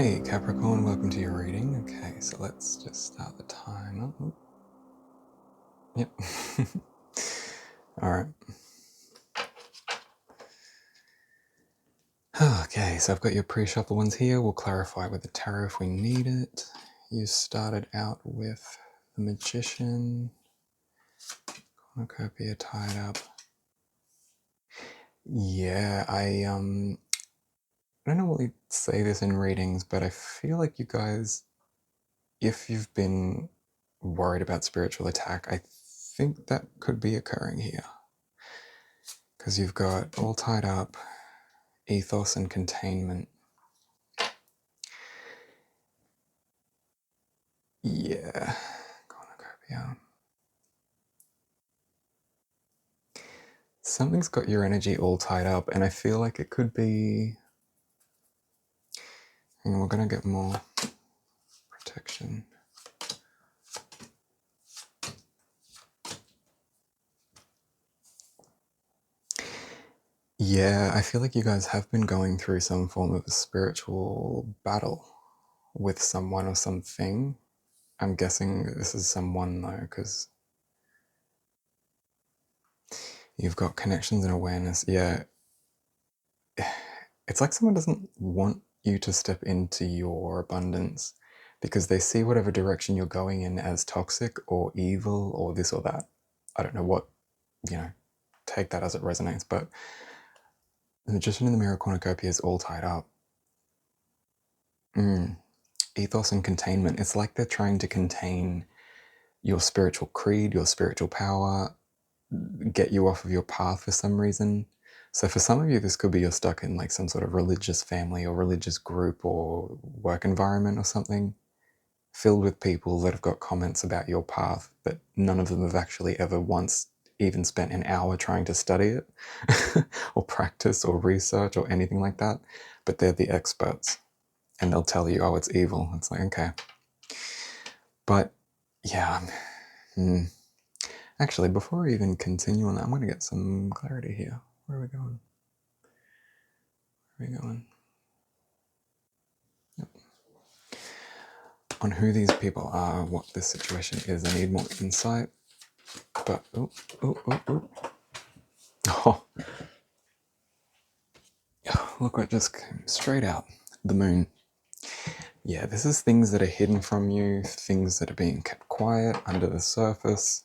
Hey Capricorn, welcome to your reading. Okay, so let's just start the timer. Yep. Alright. Okay, so I've got your pre-shuffle ones here. We'll clarify with the tarot if we need it. You started out with the Magician, cornucopia tied up. Yeah, I don't normally say this in readings, but I feel like you guys, if you've been worried about spiritual attack, I think that could be occurring here. Because you've got all tied up, ethos and containment. Yeah, cornucopia. Something's got your energy all tied up, and I feel like it could be. And we're gonna get more protection. Yeah, I feel like you guys have been going through some form of a spiritual battle with someone or something. I'm guessing this is someone though, because you've got connections and awareness. Yeah, it's like someone doesn't want you to step into your abundance because they see whatever direction you're going in as toxic or evil or this or that. I don't know what, take that as it resonates, but the Magician in the Mirror cornucopia is all tied up. Ethos and containment. It's like they're trying to contain your spiritual creed, your spiritual power, get you off of your path for some reason. So for some of you, this could be you're stuck in like some sort of religious family or religious group or work environment or something, filled with people that have got comments about your path, but none of them have actually ever once even spent an hour trying to study it or practice or research or anything like that. But they're the experts and they'll tell you, oh, it's evil. It's like, okay. But yeah, actually, before I even continue on that, I'm going to get some clarity here. Where are we going? Where are we going? Yep. On who these people are, what this situation is. I need more insight. But, oh. Look what just came straight out. The moon. Yeah, this is things that are hidden from you, things that are being kept quiet under the surface.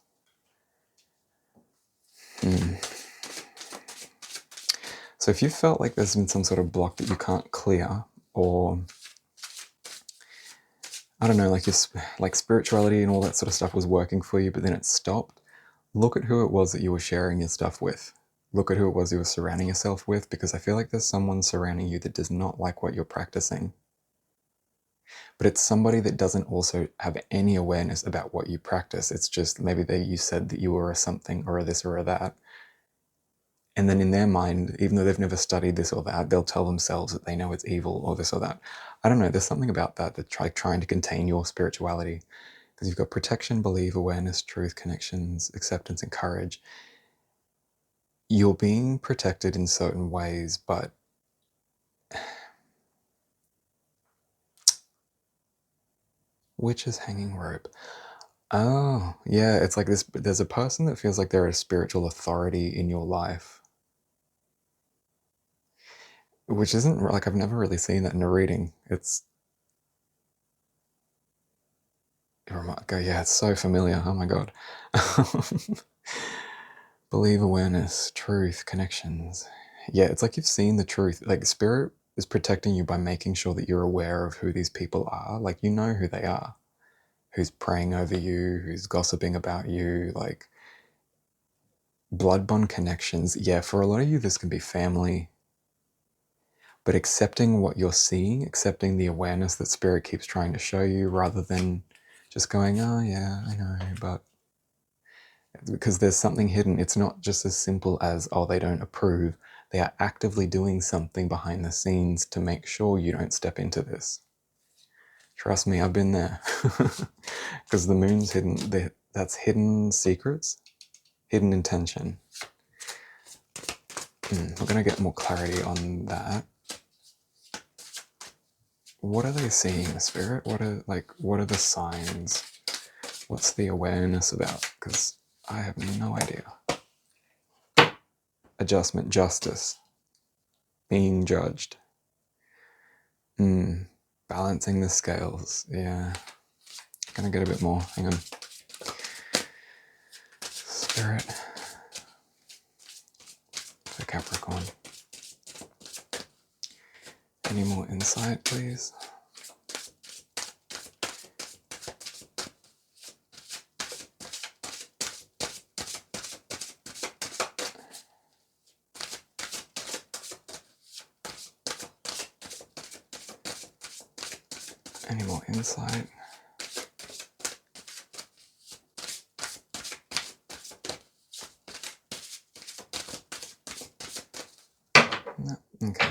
So if you felt like there's been some sort of block that you can't clear, or I don't know, like spirituality and all that sort of stuff was working for you, but then it stopped, look at who it was that you were sharing your stuff with. Look at who it was you were surrounding yourself with, because I feel like there's someone surrounding you that does not like what you're practicing. But it's somebody that doesn't also have any awareness about what you practice. It's just maybe you said that you were a something or a this or a that. And then in their mind, even though they've never studied this or that, they'll tell themselves that they know it's evil or this or that. I don't know, there's something about that that's trying to contain your spirituality. Because you've got protection, belief, awareness, truth, connections, acceptance, and courage. You're being protected in certain ways, but which is hanging rope? Oh, yeah, it's like this. There's a person that feels like they're a spiritual authority in your life, which isn't like I've never really seen that in a reading. It's yeah, it's so familiar. Oh my god. Believe, awareness, truth, connections. Yeah, it's like you've seen the truth. Like spirit is protecting you by making sure that you're aware of who these people are. Like you know who they are. Who's praying over you, who's gossiping about you, like blood bond connections. Yeah, for a lot of you, this can be family. But accepting what you're seeing, accepting the awareness that spirit keeps trying to show you rather than just going, oh yeah, I know, but because there's something hidden. It's not just as simple as, oh, they don't approve. They are actively doing something behind the scenes to make sure you don't step into this. Trust me, I've been there. Because the moon's hidden. That's hidden secrets, hidden intention. We're going to get more clarity on that. What are they seeing, Spirit? What are the signs? What's the awareness about? Because I have no idea. Adjustment, justice, being judged. Balancing the scales. Yeah. Gonna get a bit more. Hang on. Spirit. For Capricorn. Any more insight, please? Any more insight? No. Okay.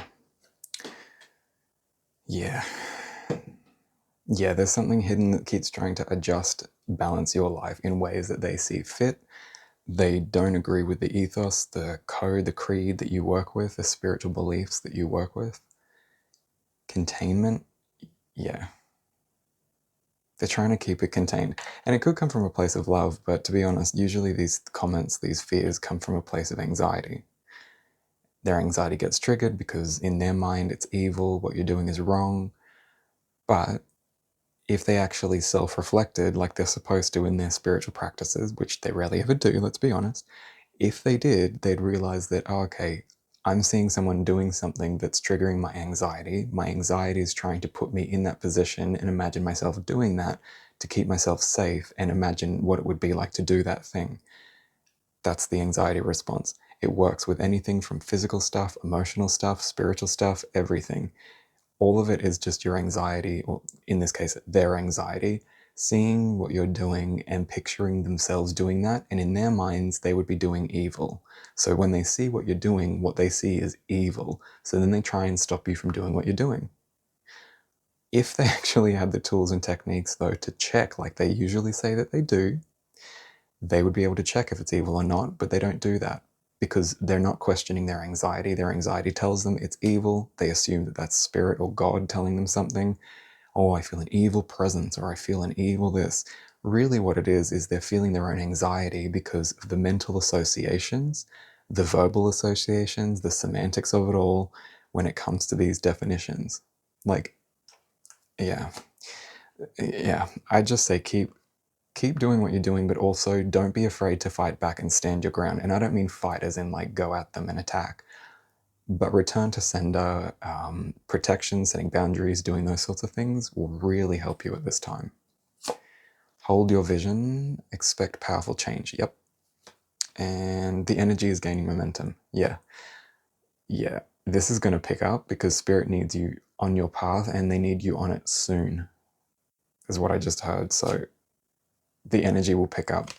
Yeah. Yeah, there's something hidden that keeps trying to adjust, balance your life in ways that they see fit. They don't agree with the ethos, the code, the creed that you work with, the spiritual beliefs that you work with. Containment, yeah. They're trying to keep it contained. And it could come from a place of love, but to be honest, usually these comments, these fears come from a place of anxiety. Their anxiety gets triggered because in their mind it's evil, what you're doing is wrong. But if they actually self-reflected like they're supposed to in their spiritual practices, which they rarely ever do, let's be honest, if they did, they'd realize that, oh, okay, I'm seeing someone doing something that's triggering my anxiety. My anxiety is trying to put me in that position and imagine myself doing that to keep myself safe and imagine what it would be like to do that thing. That's the anxiety response. It works with anything from physical stuff, emotional stuff, spiritual stuff, everything. All of it is just your anxiety, or in this case, their anxiety, seeing what you're doing and picturing themselves doing that. And in their minds, they would be doing evil. So when they see what you're doing, what they see is evil. So then they try and stop you from doing what you're doing. If they actually had the tools and techniques, though, to check like they usually say that they do, they would be able to check if it's evil or not, but they don't do that because they're not questioning their anxiety. Their anxiety tells them it's evil. They assume that that's spirit or God telling them something. Oh, I feel an evil presence, or I feel an evil this. Really what it is they're feeling their own anxiety because of the mental associations, the verbal associations, the semantics of it all when it comes to these definitions. Like, yeah. I just say keep doing what you're doing, but also don't be afraid to fight back and stand your ground. And I don't mean fight as in like go at them and attack, but return to sender, protection, setting boundaries, doing those sorts of things will really help you at this time. Hold your vision, expect powerful change. Yep. And the energy is gaining momentum. Yeah. This is going to pick up because spirit needs you on your path and they need you on it soon, is what I just heard. So the energy will pick up.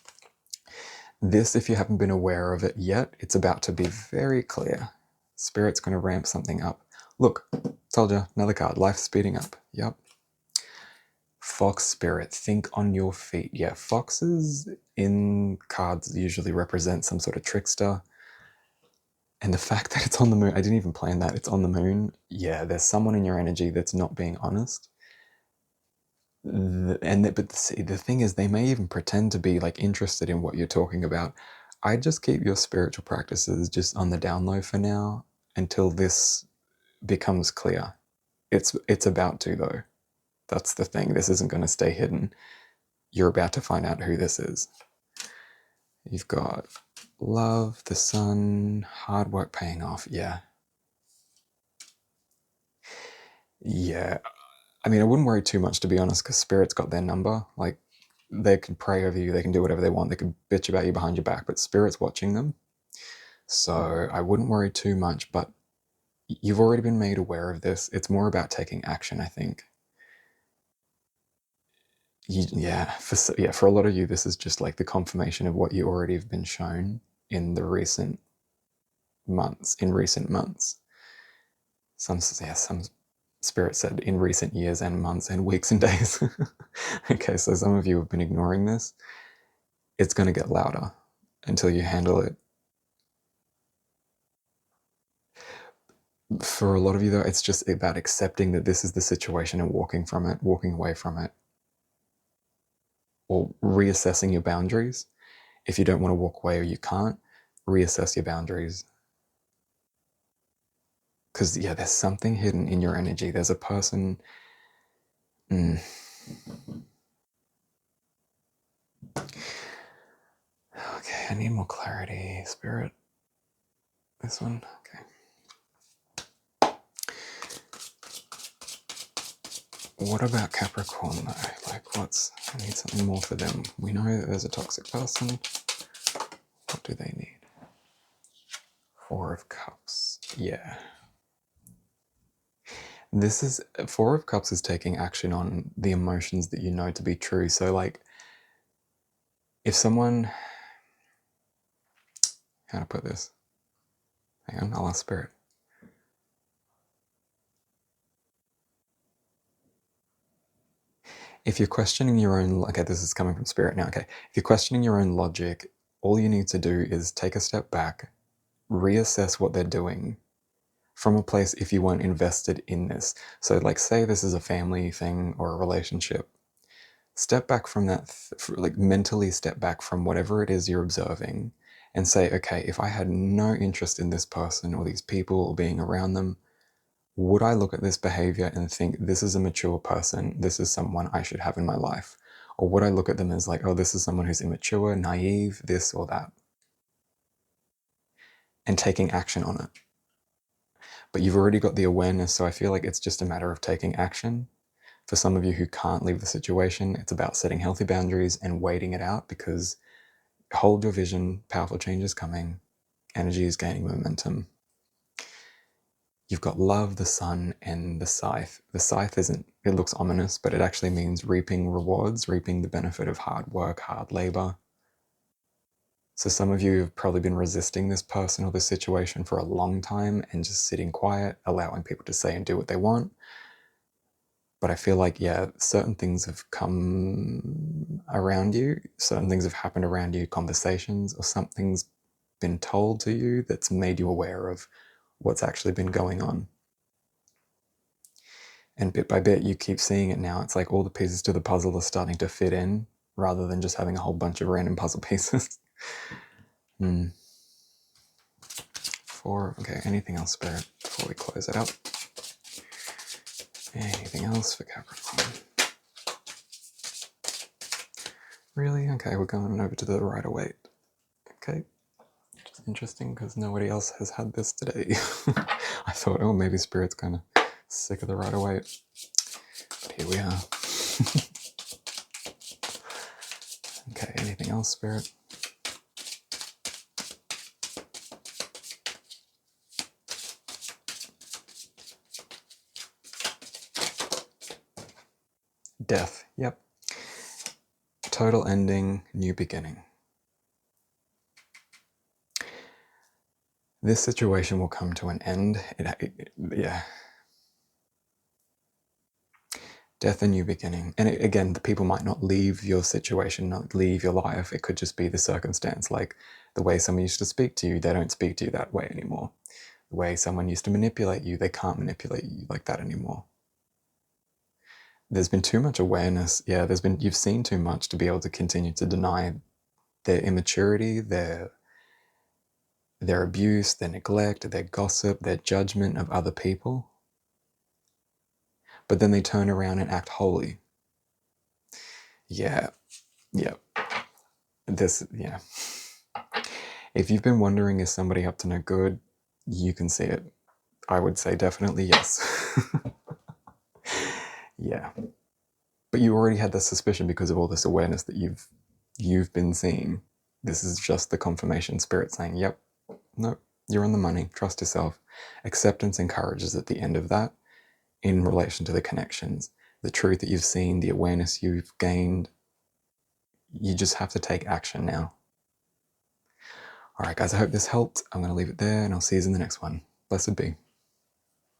This, if you haven't been aware of it yet, it's about to be very clear. Spirit's going to ramp something up. Look, told you, another card, life speeding up. Yep. Fox spirit, think on your feet. Yeah, foxes in cards usually represent some sort of trickster. And the fact that it's on the moon, I didn't even plan that, it's on the moon. Yeah, there's someone in your energy that's not being honest. But the thing is, they may even pretend to be like interested in what you're talking about. I just keep your spiritual practices just on the down low for now until this becomes clear. It's about to though. That's the thing. This isn't going to stay hidden. You're about to find out who this is. You've got love, the sun, hard work paying off. Yeah. I mean, I wouldn't worry too much, to be honest, because Spirit's got their number. Like, they can pray over you, they can do whatever they want, they can bitch about you behind your back, but Spirit's watching them. So I wouldn't worry too much, but you've already been made aware of this. It's more about taking action, I think. For a lot of you, this is just like the confirmation of what you already have been shown in the recent months. Some Spirit said in recent years and months and weeks and days. Okay, so some of you have been ignoring this. It's going to get louder until you handle it. For a lot of you, though, it's just about accepting that this is the situation and walking from it, walking away from it, or reassessing your boundaries. If you don't want to walk away or you can't, reassess your boundaries. Because, yeah, there's something hidden in your energy. There's a person. Okay, I need more clarity. Spirit. This one. Okay. What about Capricorn, though? Like, I need something more for them. We know that there's a toxic person. What do they need? Four of Cups. Yeah. This is, Four of Cups is taking action on the emotions that you know to be true. So, like, if someone, how to put this? Hang on, I'll ask Spirit. If you're questioning your own, okay, this is coming from Spirit now, okay. If you're questioning your own logic, all you need to do is take a step back, reassess what they're doing from a place if you weren't invested in this. So, like, say this is a family thing or a relationship. Step back from that, like, mentally step back from whatever it is you're observing and say, okay, if I had no interest in this person or these people or being around them, would I look at this behavior and think this is a mature person, this is someone I should have in my life? Or would I look at them as like, oh, this is someone who's immature, naive, this or that? And taking action on it. But you've already got the awareness, so I feel like it's just a matter of taking action. For some of you who can't leave the situation, it's about setting healthy boundaries and waiting it out, because hold your vision, powerful change is coming, energy is gaining momentum. You've got love, the sun, and the scythe. The scythe it looks ominous, but it actually means reaping rewards, reaping the benefit of hard work, hard labor. So some of you have probably been resisting this person or this situation for a long time and just sitting quiet, allowing people to say and do what they want. But I feel like, yeah, certain things have come around you, certain things have happened around you, conversations, or something's been told to you that's made you aware of what's actually been going on. And bit by bit, you keep seeing it now. It's like all the pieces to the puzzle are starting to fit in rather than just having a whole bunch of random puzzle pieces. Okay, anything else, Spirit, before we close it up? Anything else for Capricorn? Really? Okay, we're going over to the Rider-Waite. Okay, which is interesting because nobody else has had this today. I thought, oh, maybe Spirit's kind of sick of the Rider-Waite. But here we are. Okay, anything else, Spirit? Death, yep. Total ending, new beginning. This situation will come to an end. Yeah. Death and new beginning. And again, the people might not leave your situation, not leave your life. It could just be the circumstance, like the way someone used to speak to you, they don't speak to you that way anymore. The way someone used to manipulate you, they can't manipulate you like that anymore. There's been too much awareness. Yeah, you've seen too much to be able to continue to deny their immaturity, their abuse, their neglect, their gossip, their judgment of other people. But then they turn around and act holy. Yeah. Yeah. Yeah. If you've been wondering, is somebody up to no good, you can see it. I would say definitely yes. Yeah. But you already had the suspicion because of all this awareness that you've been seeing. This is just the confirmation spirit saying, yep, no, you're on the money. Trust yourself. Acceptance and courage is at the end of that in relation to the connections. The truth that you've seen, the awareness you've gained, you just have to take action now. All right, guys, I hope this helped. I'm going to leave it there, and I'll see you in the next one. Blessed be.